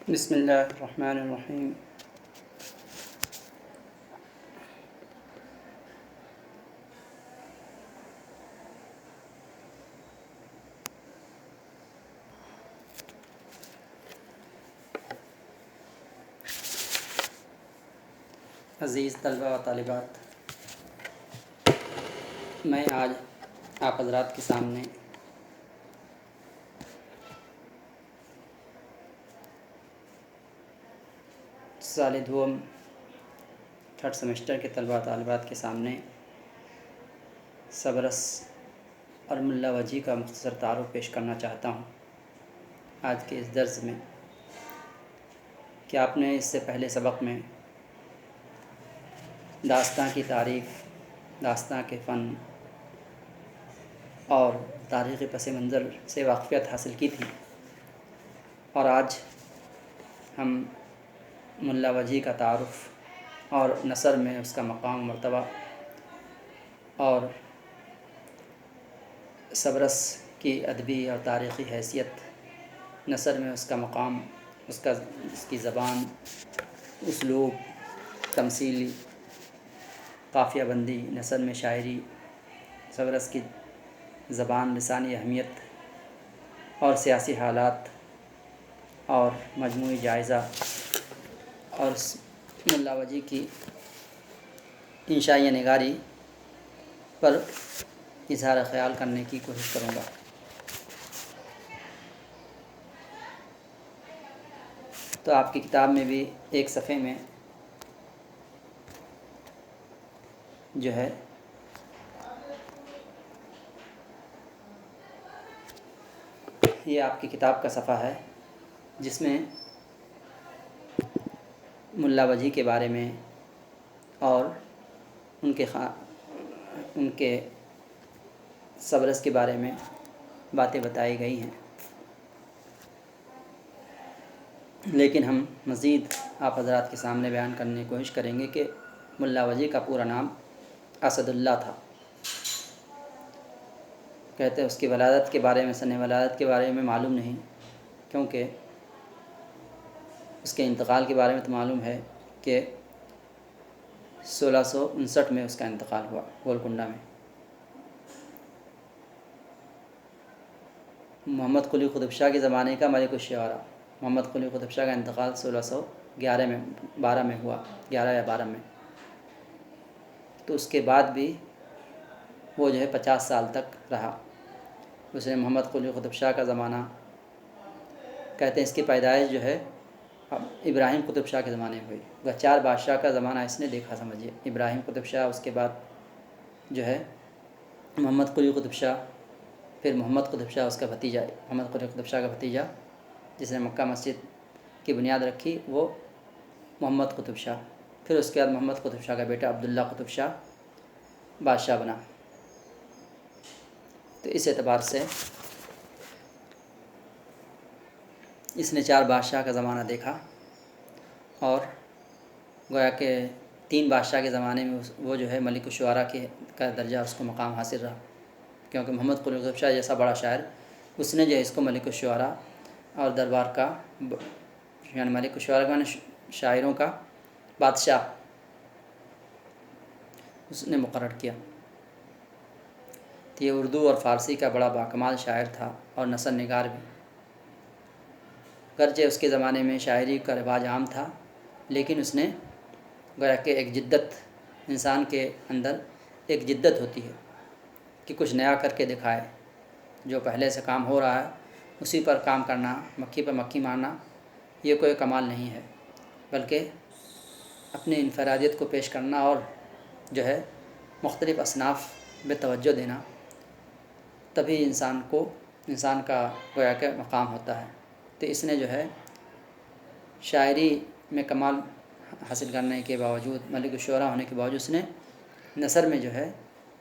بسم اللہ الرحمن الرحیم۔ عزیز طلبہ و طالبات، میں آج آپ حضرات کے سامنے سال دوم تھرڈ سیمسٹر کے طلبہ و طالبات کے سامنے صبرس اور ملا وجی کا مختصر تعارف پیش کرنا چاہتا ہوں آج کے اس درس میں، کہ آپ نے اس سے پہلے سبق میں داستاں کی تعریف، داستاں کے فن اور تاریخی پس منظر سے واقفیت حاصل کی تھی، اور آج ہم ملا وجی کا تعارف اور نثر میں اس کا مقام و مرتبہ اور صبرس کی ادبی اور تاریخی حیثیت، نثر میں اس کا مقام، اس کی زبان، اسلوب، تمثیلی قافیہ بندی، نثر میں شاعری، صبرس کی زبان، لسانی اہمیت اور سیاسی حالات اور مجموعی جائزہ، اور ملا وجی کی انشائیہ نگاری پر اظہار خیال کرنے کی کوشش کروں گا۔ تو آپ کی کتاب میں بھی ایک صفحے میں جو ہے یہ آپ کی کتاب کا صفحہ ہے، جس میں ملا وجی کے بارے میں اور ان کے صبرس کے بارے میں باتیں بتائی گئی ہیں، لیکن ہم مزید آپ حضرات کے سامنے بیان کرنے کی کوشش کریں گے کہ ملا وجی کا پورا نام اسد اللہ تھا۔ کہتے ہیں اس کی ولادت کے بارے میں، سن ولادت کے بارے میں معلوم نہیں، کیونکہ اس کے انتقال کے بارے میں تو معلوم ہے کہ 1659 میں اس کا انتقال ہوا گولکنڈہ میں۔ محمد قلی قطب شاہ کے زمانے کا ملک الشعراء، محمد قلی قطب شاہ کا انتقال 1611 میں ہوا، 11 یا 12 میں۔ تو اس کے بعد بھی وہ جو ہے 50 سال تک رہا۔ اس نے محمد قلی قطب شاہ کا زمانہ، کہتے ہیں اس کی پیدائش جو ہے ابراہیم قطب شاہ کے زمانے میں ہوئی، وہ 4 بادشاہ کا زمانہ اس نے دیکھا، سمجھیے۔ ابراہیم قطب شاہ، اس کے بعد جو ہے محمد قلی قطب شاہ، پھر محمد قطب شاہ اس کا بھتیجا، محمد قلی قطب شاہ کا بھتیجا جس نے مکہ مسجد کی بنیاد رکھی، وہ محمد قطب شاہ، پھر اس کے بعد محمد قطب شاہ کا بیٹا عبداللہ قطب شاہ بادشاہ بنا۔ تو اس اعتبار سے اس نے 4 بادشاہ کا زمانہ دیکھا، اور گویا کہ 3 بادشاہ کے زمانے میں وہ جو ہے ملک الشعراء کا درجہ اس کو مقام حاصل رہا، کیونکہ محمد قلی قطب شاہ جیسا بڑا شاعر، اس نے جو ہے اس کو ملک الشعراء اور دربار کا، یعنی ملک الشعراء کا شاعروں کا بادشاہ اس نے مقرر کیا۔ تو یہ اردو اور فارسی کا بڑا باکمال شاعر تھا اور نثر نگار بھی۔ گرچہ اس کے زمانے میں شاعری کا رواج عام تھا، لیکن اس نے گویا کہ ایک جدت، انسان کے اندر ایک جدت ہوتی ہے کہ کچھ نیا کر کے دکھائے، جو پہلے سے کام ہو رہا ہے اسی پر کام کرنا، مکھی پر مکھی مارنا، یہ کوئی کمال نہیں ہے، بلکہ اپنی انفرادیت کو پیش کرنا اور جو ہے مختلف اصناف میں توجہ دینا، تبھی انسان کا گویا کہ مقام ہوتا ہے۔ تو اس نے جو ہے شاعری میں کمال حاصل کرنے کے باوجود، ملک الشعراء ہونے کے باوجود، اس نے نثر میں جو ہے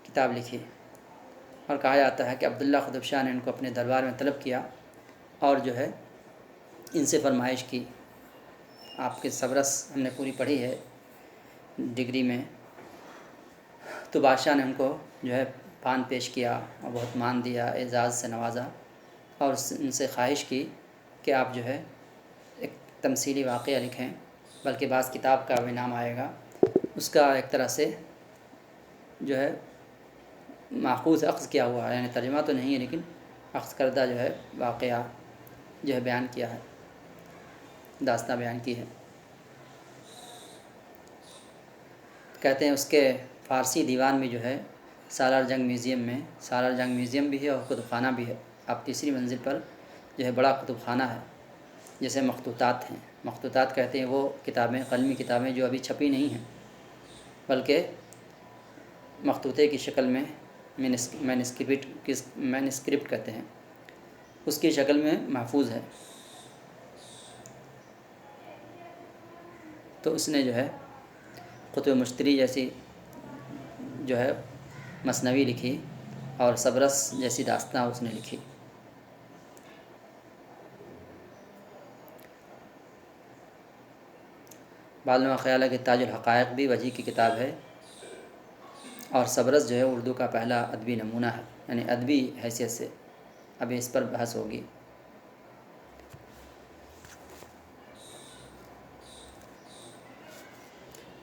کتاب لکھی، اور کہا جاتا ہے کہ عبداللہ قطب شاہ نے ان کو اپنے دربار میں طلب کیا اور جو ہے ان سے فرمائش کی۔ آپ کے صبرس ہم نے پوری پڑھی ہے ڈگری میں، تو بادشاہ نے ان کو جو ہے پان پیش کیا اور بہت مان دیا، اعزاز سے نوازا، اور ان سے خواہش کی کہ آپ جو ہے ایک تمثیلی واقعہ لکھیں، بلکہ بعض کتاب کا بھی نام آئے گا، اس کا ایک طرح سے جو ہے ماخوذ اخذ کیا ہوا ہے، یعنی ترجمہ تو نہیں ہے لیکن اخذ کردہ جو ہے واقعہ جو ہے بیان کیا ہے، داستان بیان کی ہے۔ کہتے ہیں اس کے فارسی دیوان میں جو ہے سالار جنگ میوزیم میں، سالار جنگ میوزیم بھی ہے اور کتب خانہ بھی ہے۔ اب تیسری منزل پر جو ہے بڑا کتب خانہ ہے، جیسے مخطوطات ہیں۔ مخطوطات کہتے ہیں وہ کتابیں، قلمی کتابیں جو ابھی چھپی نہیں ہیں بلکہ مخطوطے کی شکل میں مینسکرپٹ کہتے ہیں، اس کی شکل میں محفوظ ہے۔ تو اس نے جو ہے قطب مشتری جیسی جو ہے مثنوی لکھی اور صبرس جیسی داستاں اس نے لکھی۔ بعض لوگوں کا خیال ہے کہ تاج الحقائق بھی وجیح کی کتاب ہے، اور صبرس جو ہے اردو کا پہلا ادبی نمونہ ہے، یعنی ادبی حیثیت سے۔ ابھی اس پر بحث ہوگی۔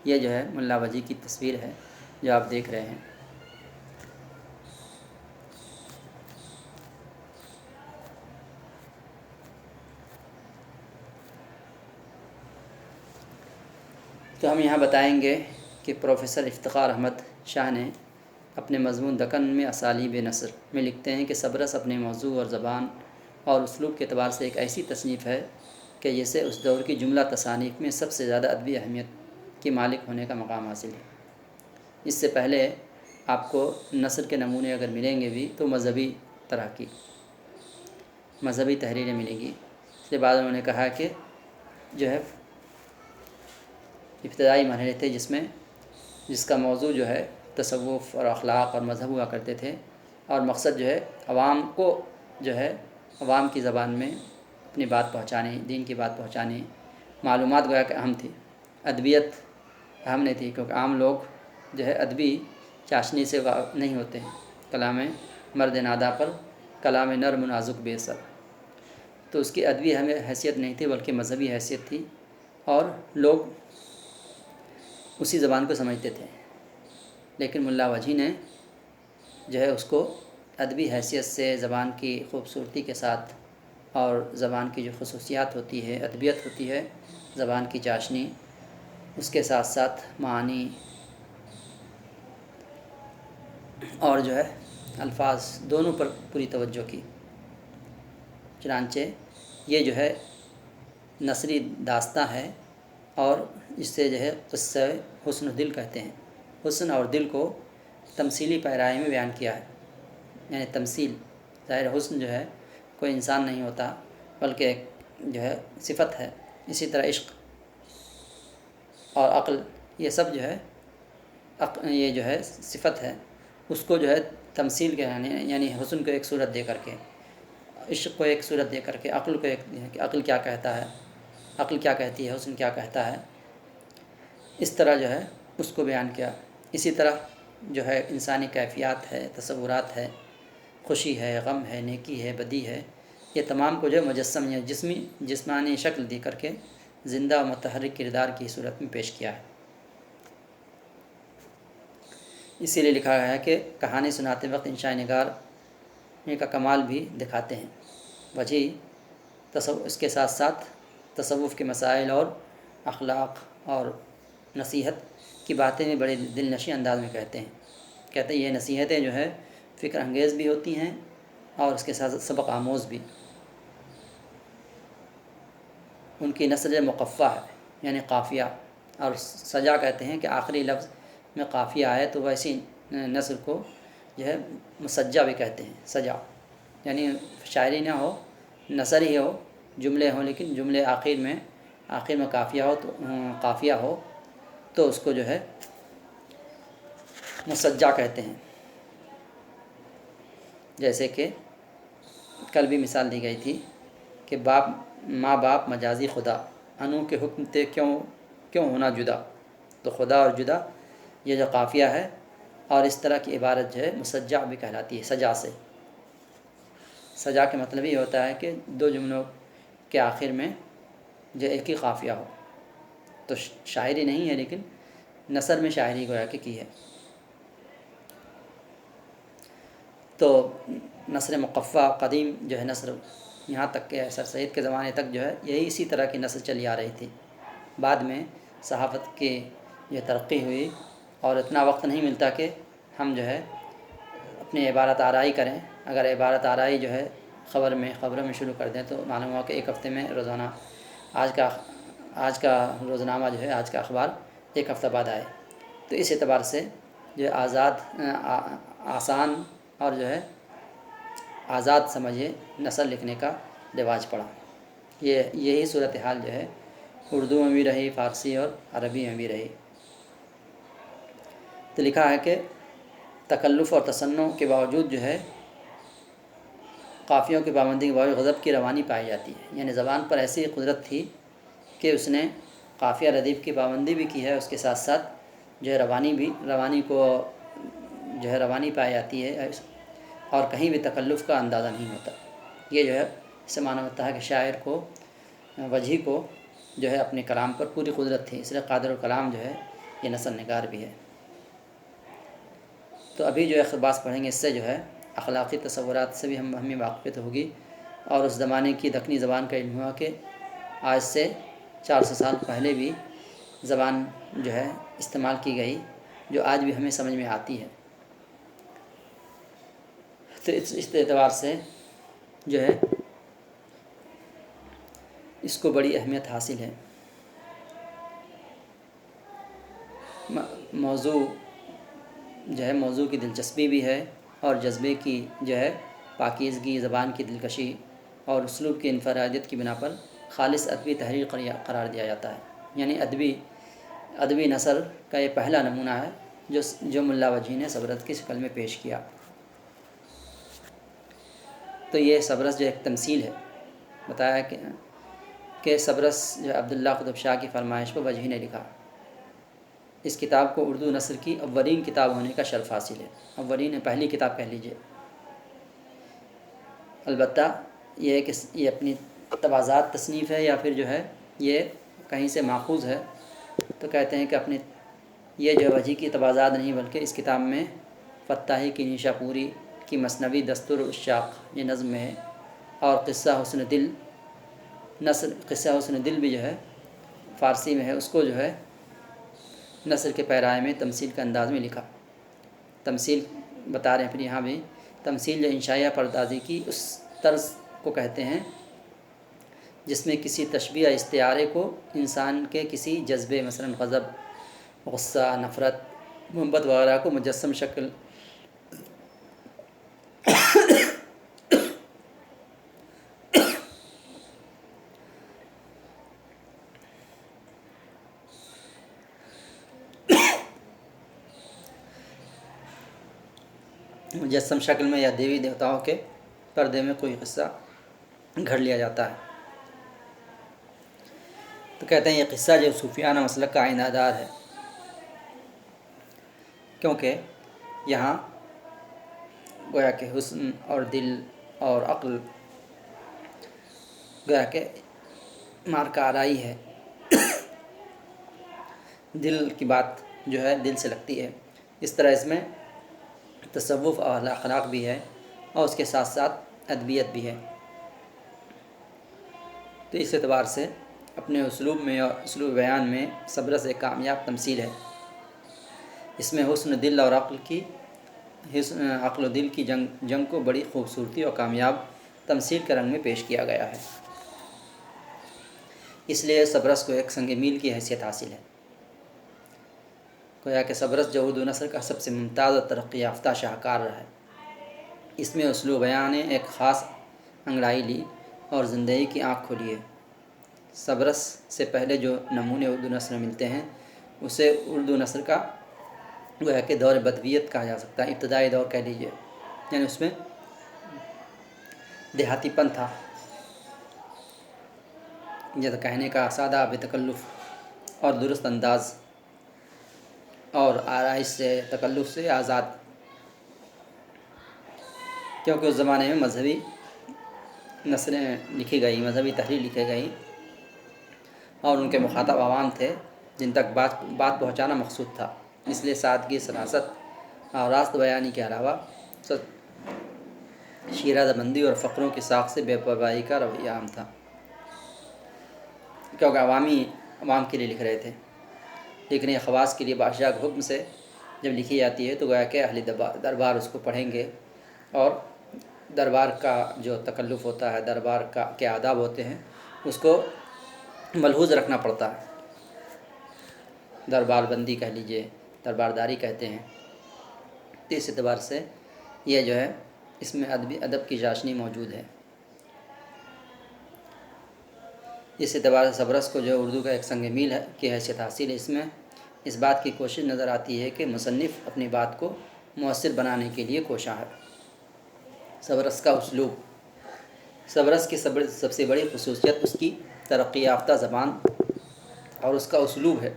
یہ جو ہے ملا وجیح کی تصویر ہے جو آپ دیکھ رہے ہیں۔ تو ہم یہاں بتائیں گے کہ پروفیسر افتخار احمد شاہ نے اپنے مضمون دکن میں اسالیب نثر میں لکھتے ہیں کہ صبرس اپنے موضوع اور زبان اور اسلوب کے اعتبار سے ایک ایسی تصنیف ہے کہ جسے اس دور کی جملہ تصانیف میں سب سے زیادہ ادبی اہمیت کی مالک ہونے کا مقام حاصل ہے۔ اس سے پہلے آپ کو نثر کے نمونے اگر ملیں گے بھی تو مذہبی طرح کی مذہبی تحریریں ملیں گی۔ اس کے بعد انہوں نے کہا کہ جو ہے ابتدائی مرحلے تھے جس کا موضوع جو ہے تصوف اور اخلاق اور مذہب ہوا کرتے تھے، اور مقصد جو ہے عوام کو جو ہے عوام کی زبان میں اپنی بات پہنچانی، دین کی بات پہنچانی، معلومات گویا کہ اہم تھی، ادبیت اہم نہیں تھی، کیونکہ عام لوگ جو ہے ادبی چاشنی سے نہیں ہوتے ہیں۔ کلام مرد نادا پر کلام نرم نازک بے سر، تو اس کی ادبی حیثیت نہیں تھی بلکہ مذہبی حیثیت تھی، اور لوگ اسی زبان کو سمجھتے تھے۔ لیکن ملا وجیح نے جو ہے اس کو ادبی حیثیت سے، زبان کی خوبصورتی کے ساتھ اور زبان کی جو خصوصیات ہوتی ہے، ادبیت ہوتی ہے، زبان کی چاشنی، اس کے ساتھ ساتھ معانی اور جو ہے الفاظ دونوں پر پوری توجہ کی۔ چنانچہ یہ جو ہے نثری داستاں ہے، اور اس سے جو ہے قصہ حسن و دل کہتے ہیں۔ حسن اور دل کو تمثیلی پیرائی میں بیان کیا ہے، یعنی تمثیل، ظاہر حسن جو ہے کوئی انسان نہیں ہوتا بلکہ ایک جو ہے صفت ہے۔ اسی طرح عشق اور عقل، یہ سب جو ہے یہ جو ہے صفت ہے، اس کو جو ہے تمثیل کے یعنی حسن کو ایک صورت دے کر کے، عشق کو ایک صورت دے کر کے، عقل کو ایک، عقل کیا کہتا ہے، عقل کیا کہتی ہے، حسن کیا کہتا ہے، اس طرح جو ہے اس کو بیان کیا۔ اسی طرح جو ہے انسانی کیفیات ہے، تصورات ہے، خوشی ہے، غم ہے، نیکی ہے، بدی ہے، یہ تمام کو جو ہے مجسم یا جسمانی شکل دے کر کے زندہ و متحرک کردار کی صورت میں پیش کیا ہے۔ اسی لیے لکھا گیا ہے کہ کہانی سناتے وقت انشاء نگار کا کمال بھی دکھاتے ہیں۔ وجیح اس کے ساتھ ساتھ تصوف کے مسائل اور اخلاق اور نصیحت کی باتیں بھی بڑے دل نشیں انداز میں کہتے ہیں۔ یہ نصیحتیں جو ہے فکر انگیز بھی ہوتی ہیں اور اس کے ساتھ سبق آموز بھی۔ ان کی نثر مقفع ہے، یعنی قافیہ، اور سجا کہتے ہیں کہ آخری لفظ میں قافیہ آئے تو ویسی نثر کو جو ہے مسجع بھی کہتے ہیں۔ سجا یعنی شاعری نہ ہو، نثر ہی ہو، جملے ہوں، لیکن جملے آخر میں قافیہ ہو تو اس کو جو ہے مسجع کہتے ہیں۔ جیسے کہ کل بھی مثال دی گئی تھی کہ ماں باپ مجازی خدا، انو کے حکم تے کیوں ہونا جدا، تو خدا اور جدا یہ جو قافیہ ہے، اور اس طرح کی عبارت جو ہے مسجع بھی کہلاتی ہے، سجا سے۔ سجا کے مطلب یہ ہوتا ہے کہ دو جملوں کے آخر میں جو ایک ہی قافیہ ہو، تو شاعری نہیں ہے لیکن نثر میں شاعری گویا کہ کی ہے۔ تو نثر مقفع قدیم جو ہے نثر، یہاں تک کہ سر سید کے زمانے تک جو ہے یہی اسی طرح کی نثر چلی آ رہی تھی۔ بعد میں صحافت کی یہ ترقی ہوئی اور اتنا وقت نہیں ملتا کہ ہم جو ہے اپنی عبارت آرائی کریں۔ اگر عبارت آرائی جو ہے خبروں میں شروع کر دیں تو معلوم ہوا کہ ایک ہفتے میں روزانہ آج کا روزنامہ جو ہے، آج کا اخبار ایک ہفتہ بعد آئے۔ تو اس اعتبار سے جو ہے آسان اور جو ہے آزاد سمجھے نثر لکھنے کا رواج پڑا۔ یہی صورتحال جو ہے اردو میں بھی رہی، فارسی اور عربی میں بھی رہی۔ تو لکھا ہے کہ تکلف اور تصنع کے باوجود جو ہے قافیوں کی پابندی کے باوجود غضب کی روانی پائی جاتی ہے، یعنی زبان پر ایسی قدرت تھی کہ اس نے قافیہ ردیف کی پابندی بھی کی ہے، اس کے ساتھ ساتھ جو ہے روانی کو جو ہے روانی پائی جاتی ہے، اور کہیں بھی تکلف کا اندازہ نہیں ہوتا۔ یہ جو ہے اس سے معلوم ہوتا ہے کہ شاعر کو، وجھی کو جو ہے اپنے کلام پر پوری قدرت تھی، اس لیے قادر الکلام جو ہے یہ نثر نگار بھی ہے۔ تو ابھی جو ہے اقتباس پڑھیں گے، اس سے جو ہے اخلاقی تصورات سے بھی ہمیں واقفیت ہوگی، اور اس زمانے کی دکنی زبان کا علم ہوا کہ آج سے 400 سال پہلے بھی زبان جو ہے استعمال کی گئی جو آج بھی ہمیں سمجھ میں آتی ہے۔ تو اس اعتبار سے جو ہے اس کو بڑی اہمیت حاصل ہے۔ موضوع کی دلچسپی بھی ہے، اور جذبے کی جو ہے پاکیزگی، زبان کی دلکشی اور اسلوب کی انفرادیت کی بنا پر خالص ادبی تحریر قرار دیا جاتا ہے۔ یعنی ادبی نثر کا یہ پہلا نمونہ ہے جو ملا وجھی نے سبرس کی شکل میں پیش کیا۔ تو یہ سبرس جو ایک تمثیل ہے، بتایا کہ سبرس جو عبداللہ قطب شاہ کی فرمائش پر وجھی نے لکھا۔ اس کتاب کو اردو نثر کی اولین کتاب ہونے کا شرف حاصل ہے، اولین پہلی کتاب کہہ لیجئے۔ البتہ یہ ہے کہ یہ اپنی تواضعات تصنیف ہے یا پھر جو ہے یہ کہیں سے ماخوذ ہے، تو کہتے ہیں کہ یہ جو وجھی کی تواضعات نہیں بلکہ اس کتاب میں فتاحی کی نیشا پوری کی مثنوی دستور الشاق یہ نظم میں ہے، اور قصہ حسن دل بھی جو ہے فارسی میں ہے، اس کو جو ہے نثر کے پیرائے میں تمثیل کے انداز میں لکھا۔ تمثیل بتا رہے ہیں پھر یہاں بھی، تمثیل جو انشائیہ پردازی کی اس طرز کو کہتے ہیں جس میں کسی تشبیہ استعارے کو انسان کے کسی جذبے، مثلا غضب، غصہ، نفرت، محبت وغیرہ کو مجسم شکل میں یا دیوی دیوتاؤں کے پردے میں کوئی قصہ گھڑ لیا جاتا ہے۔ تو کہتے ہیں یہ قصہ جو صوفیانہ مسلک کا آئینہ دار ہے، کیونکہ یہاں گویا کہ حسن اور دل اور عقل گویا کہ مارکہ آرائی ہے، دل کی بات جو ہے دل سے لگتی ہے۔ اس طرح اس میں تصوف اور اخلاق بھی ہے، اور اس کے ساتھ ساتھ ادبیت بھی ہے۔ تو اس اعتبار سے اپنے اسلوب میں اور اسلوب بیان میں سبرس ایک کامیاب تمثیل ہے۔ اس میں حسن دل اور عقل و دل کی جنگ کو بڑی خوبصورتی اور کامیاب تمثیل کے رنگ میں پیش کیا گیا ہے۔ اس لیے سبرس کو ایک سنگ میل کی حیثیت حاصل ہے۔ گویا کہ سبرس جو اردو نثر کا سب سے ممتاز اور ترقی یافتہ شاہکار رہا ہے۔ اس میں اسلوب بیان نے ایک خاص انگڑائی لی اور زندگی کی آنکھ کھولی ہے۔ سبرس سے پہلے جو نمونے اردو نثر میں ملتے ہیں اسے اردو نثر کا گویا کہ دور بدویت کہا جا سکتا ہے، ابتدائی دور کہہ لیجیے، یعنی اس میں دیہاتی پن تھا، جیسے کہنے کا سادہ بے تکلف اور درست انداز، اور آرائش سے، تکلف سے آزاد، کیونکہ اس زمانے میں مذہبی نثریں لکھی گئی، مذہبی تحریر لکھی گئی، اور ان کے مخاطب عوام تھے جن تک بات پہنچانا مقصود تھا، اس لیے سادگی، سراست اور راست بیانی کے علاوہ شیرازہ مندی اور فقروں کی ساخت سے بے پرواہی کا رویہ عام تھا، کیونکہ عوام کے لیے لکھ رہے تھے، لیکن یہ خواص کے لیے بادشاہ کے حکم سے جب لکھی جاتی ہے تو گویا کہ اہل دربار اس کو پڑھیں گے، اور دربار کا جو تکلف ہوتا ہے، دربار کے آداب ہوتے ہیں، اس کو ملحوظ رکھنا پڑتا ہے۔ دربار بندی کہہ لیجئے، دربارداری کہتے ہیں۔ تو اس اعتبار سے یہ جو ہے اس میں ادب کی چاشنی موجود ہے۔ اس اعتبار سے سبرس کو جو اردو کا ایک سنگ میل ہے کی حیثیت حاصل ہے، اس میں اس بات کی کوشش نظر آتی ہے کہ مصنف اپنی بات کو مؤثر بنانے کے لیے کوشاں ہے۔ سبرس کا اسلوب، سبرس کی سب سے بڑی خصوصیت اس کی ترقی یافتہ زبان اور اس کا اسلوب ہے۔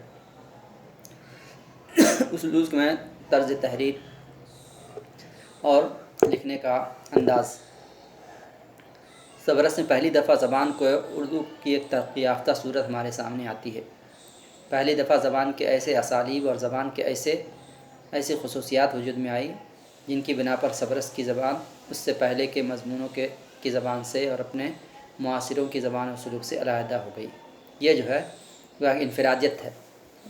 اسلوب میں طرز تحریر اور لکھنے کا انداز۔ سبرس میں پہلی دفعہ زبان کو اردو کی ایک ترقی یافتہ صورت ہمارے سامنے آتی ہے۔ پہلی دفعہ زبان کے ایسے اسالیب اور زبان کے ایسی خصوصیات وجود میں آئی جن کی بنا پر سبرس کی زبان اس سے پہلے کے مضمونوں کی زبان سے اور اپنے معاصروں کی زبان و سلوک سے علیحدہ ہو گئی۔ یہ جو ہے وہ انفرادیت ہے،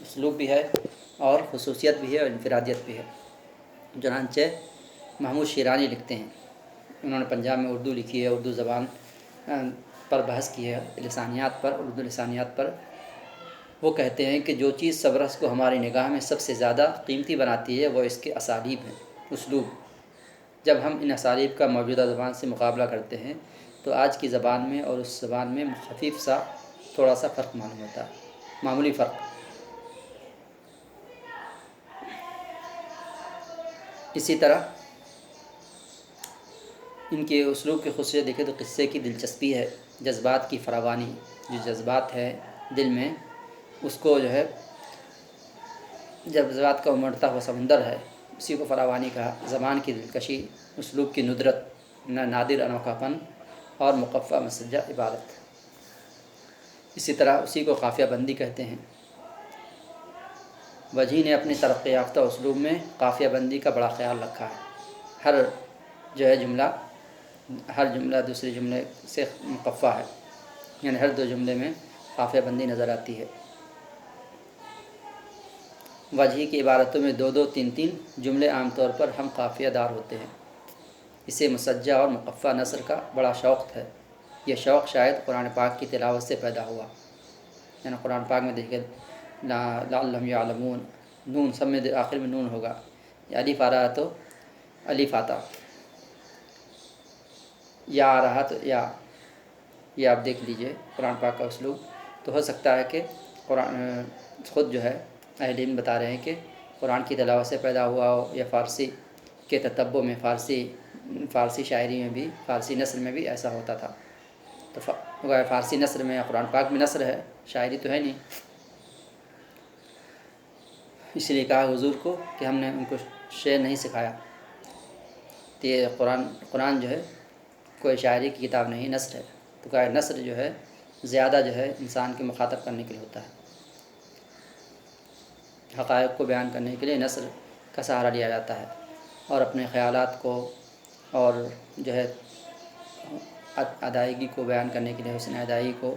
اسلوب بھی ہے اور خصوصیت بھی ہے اور انفرادیت بھی ہے۔ چنانچہ محمود شیرانی لکھتے ہیں، انہوں نے پنجاب میں اردو لکھی ہے، اردو زبان پر بحث کی ہے، لسانیات پر، اردو لسانیات پر۔ وہ کہتے ہیں کہ جو چیز سبرس کو ہماری نگاہ میں سب سے زیادہ قیمتی بناتی ہے وہ اس کے اسالیب ہیں، اسلوب۔ جب ہم ان اسالیب کا موجودہ زبان سے مقابلہ کرتے ہیں تو آج کی زبان میں اور اس زبان میں خفیف سا تھوڑا سا فرق معلوم ہوتا ہے، معمولی فرق۔ اسی طرح ان کے اسلوب کی خصوصیت دیکھیں تو قصے کی دلچسپی ہے، جذبات کی فراوانی، جو جذبات ہے دل میں اس کو جو ہے جذبات کا امڑتا ہوا سمندر ہے، اسی کو فراوانی کہا۔ زبان کی دلکشی، اسلوب کی ندرت، نادر انوکھا پن اور مقفع مسجع عبارت، اسی طرح اسی کو قافیہ بندی کہتے ہیں۔ وجیح نے اپنی ترقی یافتہ اسلوب میں قافیہ بندی کا بڑا خیال رکھا ہے۔ ہر جملہ دوسرے جملے سے مقفع ہے، یعنی ہر دو جملے میں قافیہ بندی نظر آتی ہے۔ وجیح کی عبارتوں میں دو دو تین تین جملے عام طور پر ہم قافیہ دار ہوتے ہیں۔ اسے مسجع اور مقفع نثر کا بڑا شوق ہے۔ یہ شوق شاید قرآن پاک کی تلاوت سے پیدا ہوا، یعنی قرآن پاک میں دیکھیں لعلہم یعلمون، نون سب میں آخر میں نون ہوگا، یا الف آ رہا تو الف آتا، یا آ رہا تو یا، یہ آپ دیکھ لیجئے قرآن پاک کا اسلوب۔ تو ہو سکتا ہے کہ قرآن خود جو ہے اہل علم بتا رہے ہیں کہ قرآن کی تلاوت سے پیدا ہوا ہو، یا فارسی کے تتبع میں، فارسی شاعری میں بھی، فارسی نثر میں بھی ایسا ہوتا تھا۔ تو فارسی نثر میں یا قرآن پاک میں نثر ہے، شاعری تو ہے نہیں، اس لیے کہا حضور کو کہ ہم نے ان کو شعر نہیں سکھایا۔ تو یہ قرآن جو ہے کوئی شاعری کی کتاب نہیں، نثر ہے۔ تو کہا نثر جو ہے زیادہ جو ہے انسان کے مخاطب کرنے کے لیے ہوتا ہے، حقائق کو بیان کرنے کے لیے نثر کا سہارا لیا جاتا ہے، اور اپنے خیالات کو اور جو ہے ادائیگی کو بیان کرنے کے لیے، حسن ادائیگی کو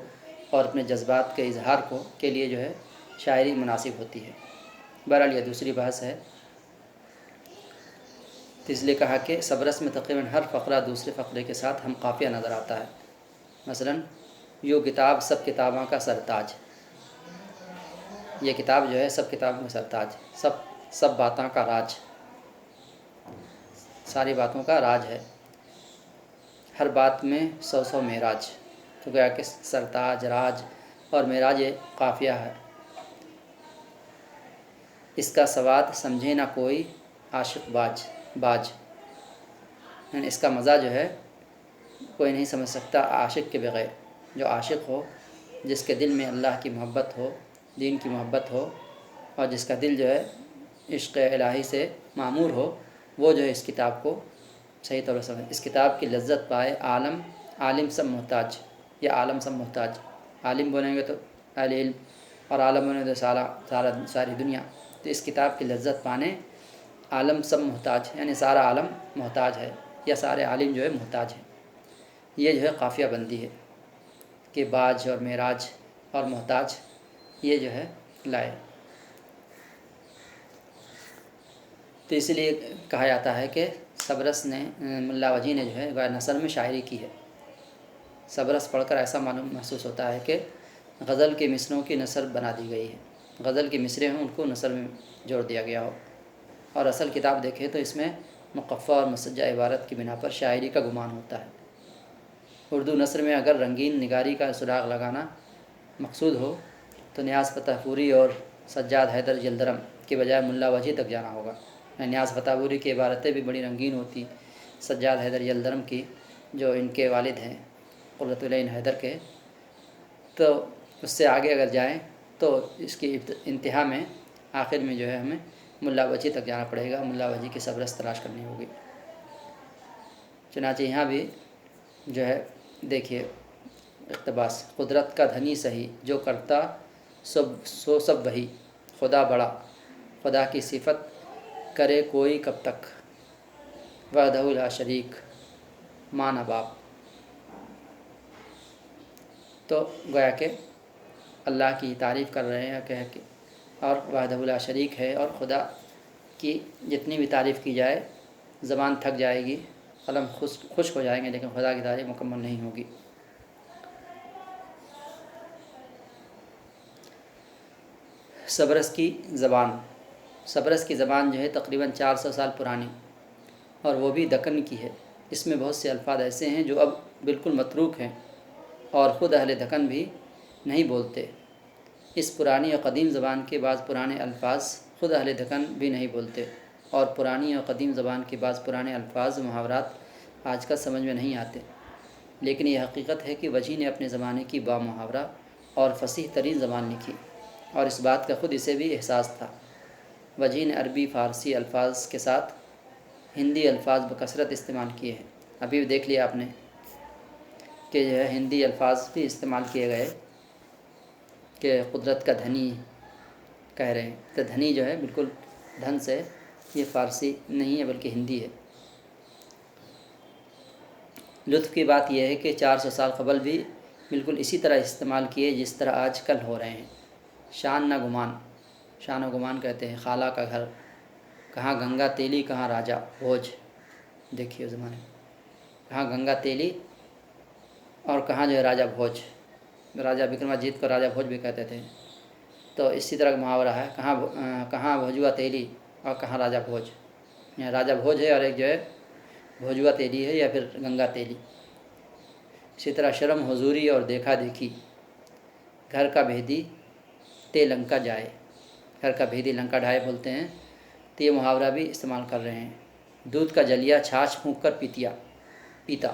اور اپنے جذبات کے اظہار کے لیے جو ہے شاعری مناسب ہوتی ہے۔ بہرحال یہ دوسری بحث ہے۔ تو اس لیے کہا کہ سبرس میں تقریباً ہر فقرہ دوسرے فقرے کے ساتھ ہم قافیہ نظر آتا ہے۔ مثلاً یوں کتاب سب کتابوں کا سرتاج، یہ کتاب جو ہے سب کتابوں کا سرتاج، سب باتوں کا راج، ساری باتوں کا راج ہے، ہر بات میں 100 معراج۔ تو گویا کہ سرتاج، راج اور معراج قافیہ ہے۔ اس کا سواد سمجھے نہ کوئی عاشق باج، یعنی اس کا مزہ جو ہے کوئی نہیں سمجھ سکتا عاشق کے بغیر۔ جو عاشق ہو، جس کے دل میں اللہ کی محبت ہو، دین کی محبت ہو، اور جس کا دل جو ہے عشق الہی سے معمور ہو، وہ جو ہے اس کتاب کو صحیح طور سے سمجھے، اس کتاب کی لذت پائے۔ عالم سب محتاج، یا عالم سب محتاج، عالم بولیں گے تو اہل علم اور عالموں نے ساری دنیا، تو اس کتاب کی لذت پانے عالم سب محتاج ہے، یعنی سارا عالم محتاج ہے، یا سارے عالم جو ہے محتاج ہیں۔ یہ جو ہے قافیہ بندی ہے کہ باج اور معراج اور محتاج یہ جو ہے لائے۔ تو اس لیے کہا جاتا ہے کہ صبرس نے ملا وجی نے جو ہے نثر میں شاعری کی ہے۔ صبرس پڑھ کر ایسا معلوم محسوس ہوتا ہے کہ غزل کے مصرعوں کی نثر بنا دی گئی ہے، غزل کے مصرے ہوں ان کو نثر میں جوڑ دیا گیا ہو، اور اصل کتاب دیکھیں تو اس میں مقفع اور مسجع عبارت کی بنا پر شاعری کا گمان ہوتا ہے۔ اردو نثر میں اگر رنگین نگاری کا سراغ لگانا مقصود ہو تو نیاز فتح پوری اور سجاد حیدر جلدرم کے بجائے ملا وجی تک جانا ہوگا۔ نیاز فتح پوری کی عبارتیں بھی بڑی رنگین ہوتی، سجاد حیدر جلدرم کی جو ان کے والد ہیں قرۃ العین حیدر کے، تو اس سے آگے اگر جائیں تو اس کی انتہا میں آخر میں جو ہے ہمیں ملا وجی تک جانا پڑے گا، ملا وجی کی صبرس تلاش کرنی ہوگی۔ چنانچہ یہاں بھی جو ہے دیکھیے اقتباس: قدرت کا دھنی سہی جو کرتا سو سب وہی، خدا بڑا خدا کی صفت کرے کوئی کب تک، وحدہ لا شریک ماں نہ باپ۔ تو گویا کہ اللہ کی تعریف کر رہے ہیں کہ اور وحدہ لا شریک ہے، اور خدا کی جتنی بھی تعریف کی جائے زبان تھک جائے گی، قلم خشک ہو جائیں گے، لیکن خدا کی تعریف مکمل نہیں ہوگی۔ صبرس کی زبان، صبرس کی زبان جو ہے تقریباً 400 سال پرانی، اور وہ بھی دکن کی ہے۔ اس میں بہت سے الفاظ ایسے ہیں جو اب بالکل متروک ہیں، اور خود اہل دکن بھی نہیں بولتے۔ اس پرانی اور قدیم زبان کے بعض پرانے الفاظ خود اہل دکن بھی نہیں بولتے، اور پرانی اور قدیم زبان کے بعض پرانے الفاظ و محاورات آج کل سمجھ میں نہیں آتے، لیکن یہ حقیقت ہے کہ وجی نے اپنے زمانے کی با محاورہ اور فصیح ترین زبان لکھی، اور اس بات کا خود اسے بھی احساس تھا۔ وجی نے عربی فارسی الفاظ کے ساتھ ہندی الفاظ بکثرت استعمال کیے ہیں۔ ابھی بھی دیکھ لیا آپ نے کہ جو ہے ہندی الفاظ بھی استعمال کیے گئے کہ قدرت کا دھنی کہہ رہے ہیں، تو دھنی جو ہے بالکل دھن سے، یہ فارسی نہیں ہے بلکہ ہندی ہے۔ لطف کی بات یہ ہے کہ 400 سال قبل بھی بالکل اسی طرح استعمال کیے جس طرح آج کل ہو رہے ہیں۔ شان نہ گمان، شان و گمان کہتے ہیں خالہ کا گھر، کہاں گنگا تیلی کہاں راجہ بھوج۔ دیکھیے زمانے کہاں گنگا تیلی اور کہاں جو ہے راجہ بھوج، راجہ وکرماجیت کو راجہ بھوج بھی کہتے تھے۔ تو اسی طرح کا محاورہ ہے، کہاں بھوجوا تیلی اور کہاں راجہ بھوج، یہاں راجہ بھوج ہے اور ایک جو ہے بھوجوا تیلی ہے یا پھر گنگا تیلی۔ اسی طرح شرم حضوری اور دیکھا دیکھی، گھر کا بھیدی تے لنکا جائے، گھر کا بھیدی لنکا ڈھائے بولتے ہیں، تو یہ محاورہ بھی استعمال کر رہے ہیں۔ دودھ کا جلیا چھاچھ پھونک کر پیتا،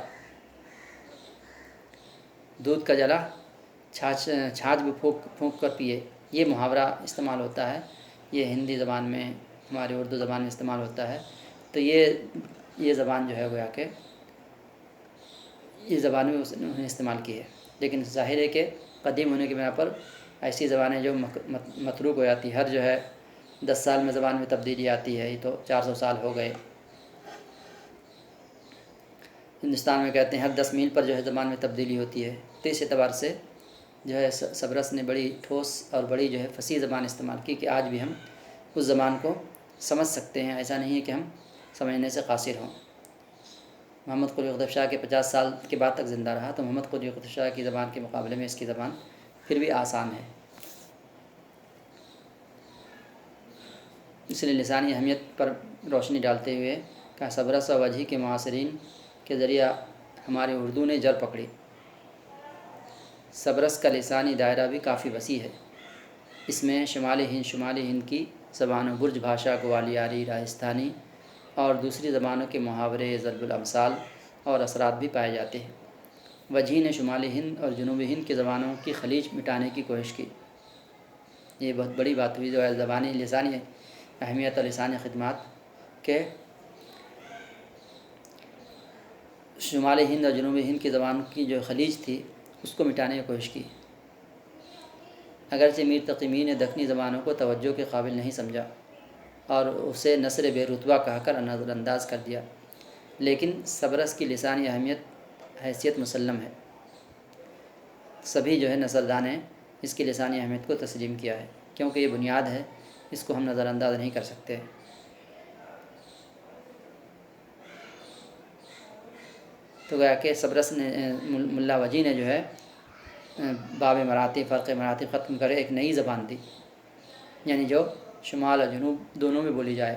دودھ کا جلا چھاچھ بھی پھونک کر پیے، یہ محاورہ استعمال ہوتا ہے، یہ ہندی زبان میں ہماری اردو زبان میں استعمال ہوتا ہے۔ تو یہ زبان جو ہے گویا کہ یہ زبان میں انہوں نے استعمال کی ہے، لیکن ظاہر ہے کہ قدیم ہونے کی بنا پر ایسی زبانیں جو متروک ہو جاتی، ہر جو ہے 10 سال میں زبان میں تبدیلی آتی ہے، یہ تو 400 سال ہو گئے۔ ہندوستان میں کہتے ہیں ہر 10 میل پر جو ہے زبان میں تبدیلی ہوتی ہے، تو اس اعتبار سے جو ہے صبرس نے بڑی ٹھوس اور بڑی جو ہے فصیح زبان استعمال کی کہ آج بھی ہم اس زبان کو سمجھ سکتے ہیں، ایسا نہیں ہے کہ ہم سمجھنے سے قاصر ہوں۔ محمد قلی قطب شاہ کے 50 سال کے بعد تک زندہ رہا، تو محمد قلی قطب شاہ کی زبان کے مقابلے میں اس کی زبان پھر بھی آسان ہے۔ اس لیے لسانی اہمیت پر روشنی ڈالتے ہوئے کہ صبرس و وجی کے معاصرین کے ذریعہ ہماری اردو نے جڑ پکڑی۔ صبرس کا لسانی دائرہ بھی کافی وسیع ہے، اس میں شمالی ہند کی زبانوں برج بھاشا، گوالیاری، راجستھانی اور دوسری زبانوں کے محاورے، ضرب الامثال اور اثرات بھی پائے جاتے ہیں۔ وجی نے شمالی ہند اور جنوبی ہند کی زبانوں کی خلیج مٹانے کی کوشش کی۔ یہ بہت بڑی بات ہوئی جو ہے زبانی لسانی اہمیت اور لسانی خدمات کے شمالی ہند اور جنوبی ہند کی زبانوں کی جو خلیج تھی اس کو مٹانے کی کوشش کی۔ اگرچہ میر تقی میر نے دکنی زبانوں کو توجہ کے قابل نہیں سمجھا اور اسے نثر بے رتبہ کہہ کر نظر انداز کر دیا، لیکن سبرس کی لسانی حیثیت مسلم ہے۔ سبھی جو ہے نثرداں نے اس کی لسانی اہمیت کو تسلیم کیا ہے، کیونکہ یہ بنیاد ہے، اس کو ہم نظر انداز نہیں کر سکتے۔ تو گویا کہ سبرس نے ملا وجی نے جو ہے باب مراتب، فرق مراتب ختم کرے ایک نئی زبان دی، یعنی جو شمال اور جنوب دونوں میں بولی جائے۔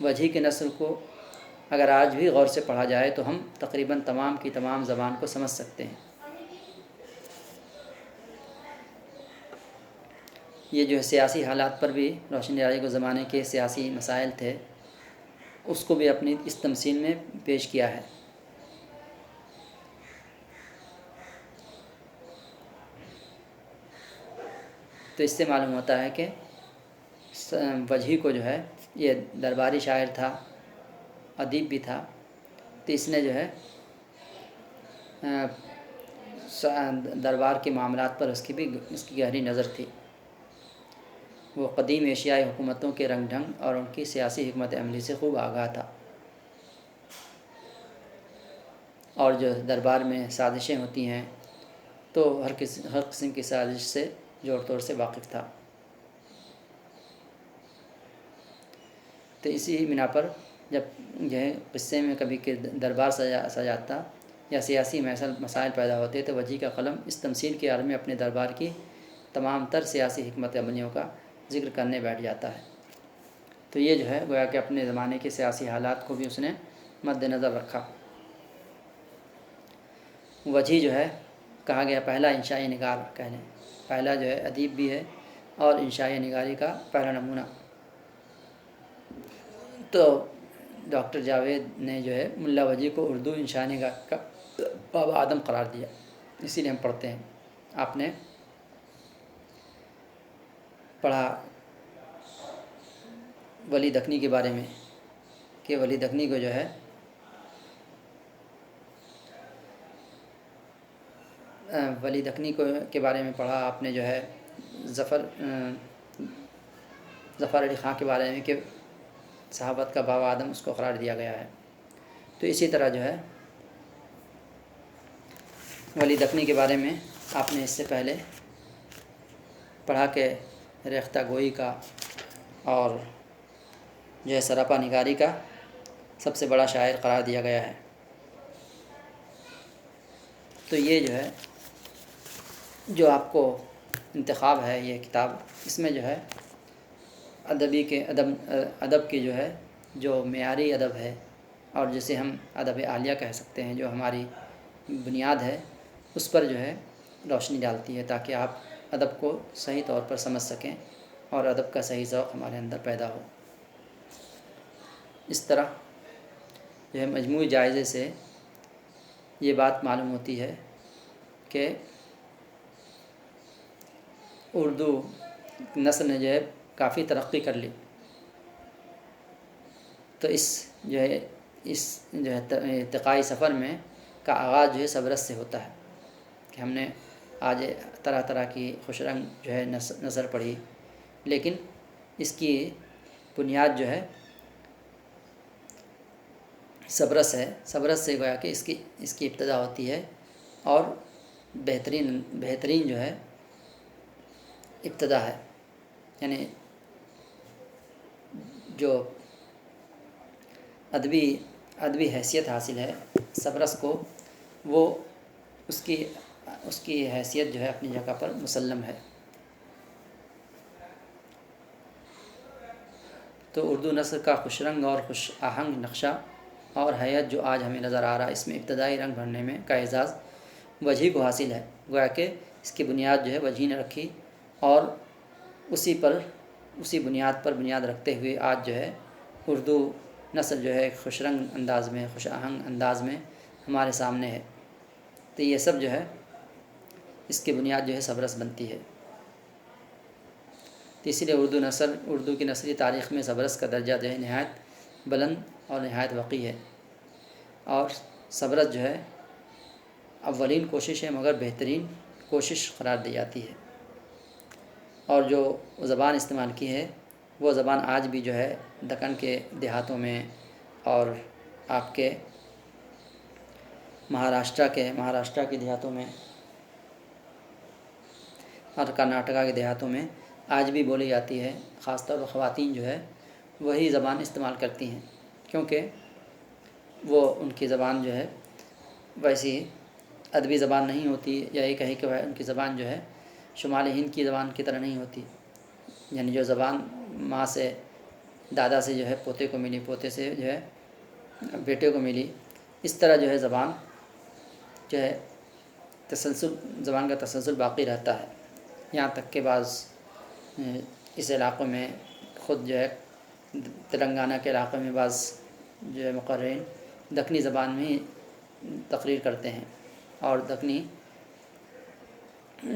وجی کے نثر کو اگر آج بھی غور سے پڑھا جائے تو ہم تقریباً تمام کی تمام زبان کو سمجھ سکتے ہیں۔ یہ جو ہے سیاسی حالات پر بھی روشن نیازی کو زمانے کے سیاسی مسائل تھے، اس کو بھی اپنی اس تمثیل میں پیش کیا ہے۔ تو اس سے معلوم ہوتا ہے کہ وجی کو جو ہے یہ درباری شاعر تھا، ادیب بھی تھا، تو اس نے جو ہے دربار کے معاملات پر اس کی گہری نظر تھی۔ وہ قدیم ایشیائی حکومتوں کے رنگ ڈھنگ اور ان کی سیاسی حکمت عملی سے خوب آگاہ تھا، اور جو دربار میں سازشیں ہوتی ہیں تو ہر قسم کی سازش سے جوڑ توڑ سے واقف تھا۔ تو اسی بنا پر جب جو ہے قصے میں کبھی کہ دربار سجاتا یا سیاسی مسائل پیدا ہوتے تو وجی کا قلم اس تمثیل کے عالم میں اپنے دربار کی تمام تر سیاسی حکمت عملیوں کا ذکر کرنے بیٹھ جاتا ہے۔ تو یہ جو ہے گویا کہ اپنے زمانے کے سیاسی حالات کو بھی اس نے مد نظر رکھا۔ وجی جو ہے کہا گیا پہلا انشائی نگار کہہ لیں، پہلا جو ہے ادیب بھی ہے اور انشائی نگاری کا پہلا نمونہ۔ تو ڈاکٹر جاوید نے جو ہے ملا وجی کو اردو انشائی نگار کا باب آدم قرار دیا، اسی لیے ہم پڑھتے ہیں۔ آپ نے پڑھا ولی دکنی کے بارے میں کہ ولی دکنی کو جو ہے ولی دکنی کے بارے میں پڑھا آپ نے جو ہے ظفر علی خاں کے بارے میں کہ صحابت کا باب آدم اس کو قرار دیا گیا ہے۔ تو اسی طرح جو ہے ولی دکنی کے بارے میں آپ نے اس سے پہلے پڑھا کہ ریختہ گوئی کا اور جو ہے سراپا نگاری کا سب سے بڑا شاعر قرار دیا گیا ہے۔ تو یہ جو ہے جو آپ کو انتخاب ہے یہ کتاب، اس میں جو ہے ادب کی جو ہے جو معیاری ادب ہے اور جسے ہم ادب عالیہ کہہ سکتے ہیں، جو ہماری بنیاد ہے، اس پر جو ہے روشنی ڈالتی ہے تاکہ آپ ادب کو صحیح طور پر سمجھ سکیں اور ادب کا صحیح ذوق ہمارے اندر پیدا ہو۔ اس طرح جو ہے مجموعی جائزے سے یہ بات معلوم ہوتی ہے کہ اردو نثر نے جو ہے کافی ترقی کر لی۔ تو اس جو ہے ارتقائی سفر میں کا آغاز جو ہے سبرس سے ہوتا ہے کہ ہم نے آج طرح طرح کی خوش رنگ جو ہے نثر پڑھی، لیکن اس کی بنیاد جو ہے سبرس ہے۔ سبرس سے گویا کہ اس کی ابتدا ہوتی ہے اور بہترین جو ہے ابتدا ہے، یعنی جو ادبی حیثیت حاصل ہے سبرس کو، وہ اس کی حیثیت جو ہے اپنی جگہ پر مسلم ہے۔ تو اردو نثر کا خوش رنگ اور خوش آہنگ نقشہ اور حیت جو آج ہمیں نظر آ رہا ہے، اس میں ابتدائی رنگ بھرنے میں کا اعزاز وجی کو حاصل ہے۔ گویا کہ اس کی بنیاد جو ہے وجی نے رکھی اور اسی بنیاد پر بنیاد رکھتے ہوئے آج جو ہے اردو نثر جو ہے خوش رنگ انداز میں، خوش آہنگ انداز میں ہمارے سامنے ہے۔ تو یہ سب جو ہے اس کی بنیاد جو ہے سبرس بنتی ہے۔ تو اسی لیے اردو کی نثری تاریخ میں سبرس کا درجہ جو ہے نہایت بلند اور نہایت وقی ہے، اور سبرس جو ہے اولین کوشش ہے مگر بہترین کوشش قرار دی جاتی ہے۔ اور جو زبان استعمال کی ہے وہ زبان آج بھی جو ہے دکن کے دیہاتوں میں اور آپ کے مہاراشٹرا کے دیہاتوں میں اور کرناٹکا کے دیہاتوں میں آج بھی بولی جاتی ہے۔ خاص طور پر خواتین جو ہے وہی زبان استعمال کرتی ہیں، کیونکہ وہ ان کی زبان جو ہے ویسی ادبی زبان نہیں ہوتی، یا یہ کہیں کہ ان کی زبان جو ہے شمالی ہند کی زبان کی طرح نہیں ہوتی، یعنی جو زبان ماں سے دادا سے جو ہے پوتے کو ملی، پوتے سے جو ہے بیٹے کو ملی، اس طرح جو ہے زبان جو ہے زبان کا تسلسل باقی رہتا ہے۔ یہاں تک کہ بعض اس علاقوں میں خود جو ہے تلنگانہ کے علاقے میں بعض جو ہے مقررین دکنی زبان میں ہی تقریر کرتے ہیں، اور دکنی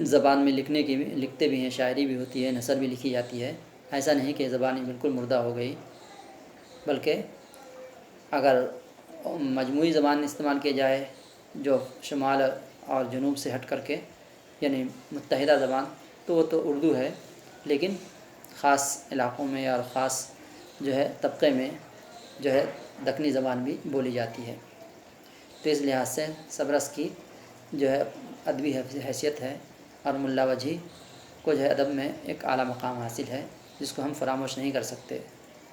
زبان میں لکھتے بھی ہیں، شاعری بھی ہوتی ہے، نثر بھی لکھی جاتی ہے۔ ایسا نہیں کہ زبان بالکل مردہ ہو گئی، بلکہ اگر مجموعی زبان استعمال کی جائے جو شمال اور جنوب سے ہٹ کر کے، یعنی متحدہ زبان، تو وہ تو اردو ہے، لیکن خاص علاقوں میں اور خاص جو ہے طبقے میں جو ہے دکنی زبان بھی بولی جاتی ہے۔ تو اس لحاظ سے سبرس کی جو ہے ادبی حیثیت ہے، اور ملا وجھی کو جو ہے ادب میں ایک اعلیٰ مقام حاصل ہے، جس کو ہم فراموش نہیں کر سکتے۔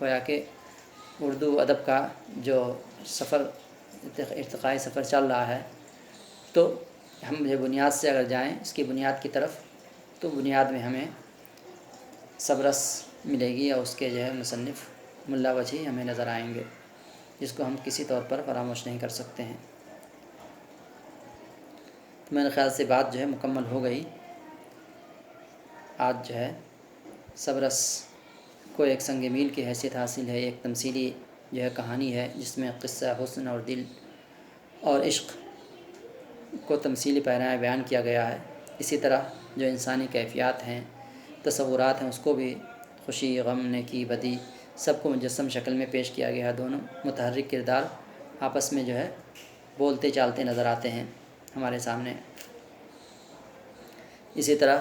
گویا کہ اردو ادب کا جو سفر ارتقائی سفر چل رہا ہے، تو ہم جو بنیاد سے اگر جائیں اس کی بنیاد کی طرف، تو بنیاد میں ہمیں سبرس ملے گی، اور اس کے جو ہے مصنف ملا وجھی ہمیں نظر آئیں گے، جس کو ہم کسی طور پر فراموش نہیں کر سکتے ہیں۔ تو میرے خیال سے بات جو ہے مکمل ہو گئی۔ آج جو ہے سبرس کو ایک سنگ میل کی حیثیت حاصل ہے، ایک تمثیلی جو ہے کہانی ہے، جس میں قصہ حسن اور دل اور عشق کو تمثیلی پیمانے بیان کیا گیا ہے۔ اسی طرح جو انسانی کیفیات ہیں، تصورات ہیں، اس کو بھی خوشی، غم، نیکی، بدی، سب کو مجسم شکل میں پیش کیا گیا ہے۔ دونوں متحرک کردار آپس میں جو ہے بولتے چالتے نظر آتے ہیں ہمارے سامنے۔ اسی طرح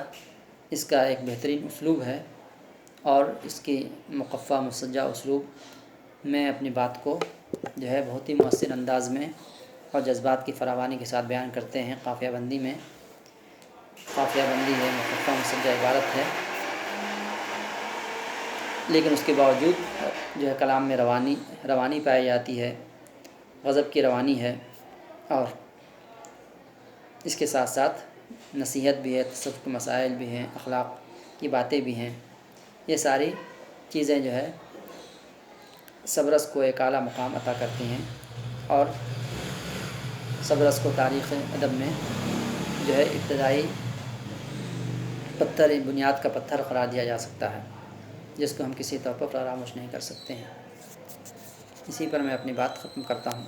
اس کا ایک بہترین اسلوب ہے، اور اس کی مقفع مسجع اسلوب میں اپنی بات کو جو ہے بہت ہی مؤثر انداز میں اور جذبات کی فراوانی کے ساتھ بیان کرتے ہیں۔ قافیہ بندی میں قافیہ بندی ہے، مقفع مسجع عبارت ہے، لیکن اس کے باوجود جو ہے کلام میں روانی پائی جاتی ہے، غضب کی روانی ہے، اور اس کے ساتھ ساتھ نصیحت بھی ہے، تصوف کے مسائل بھی ہیں، اخلاق کی باتیں بھی ہیں۔ یہ ساری چیزیں جو ہے سبرس کو ایک اعلیٰ مقام عطا کرتی ہیں، اور سبرس کو تاریخ ادب میں جو ہے ابتدائی بنیاد کا پتھر قرار دیا جا سکتا ہے، جس کو ہم کسی طور پر فراموش نہیں کر سکتے ہیں۔ اسی پر میں اپنی بات ختم کرتا ہوں۔